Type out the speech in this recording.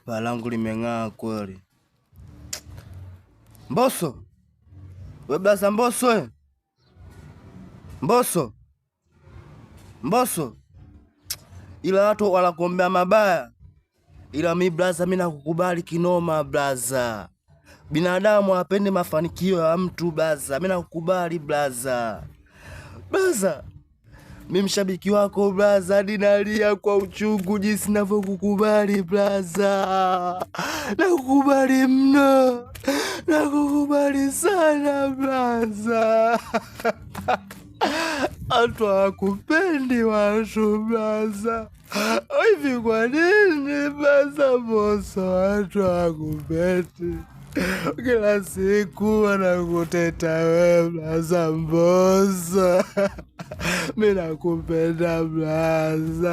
Balangu limeng'aa kweli. Mbosso, we blaza Mbosso, Mbosso, Mbosso, ila watu wanakuombea mabaya, ila mi blaza, mi nakukubali kinoma blaza. Binadamu hapende mafanikio ya mtu blaza, mi nakukubali blaza. Blaza, mi mshabiki wako blaza, hadi nalia kwa uchungu jinsi ninavyokukubali blaza. Nakukubali mno, nakukubali sana blaza. Watu hawakupendi watu blaza. Hivi kwa nini blaza Mbosso watu hawakupendi? Kila siku wanakuteta wewe blaza Mbosso. Mimi nakupenda blaza.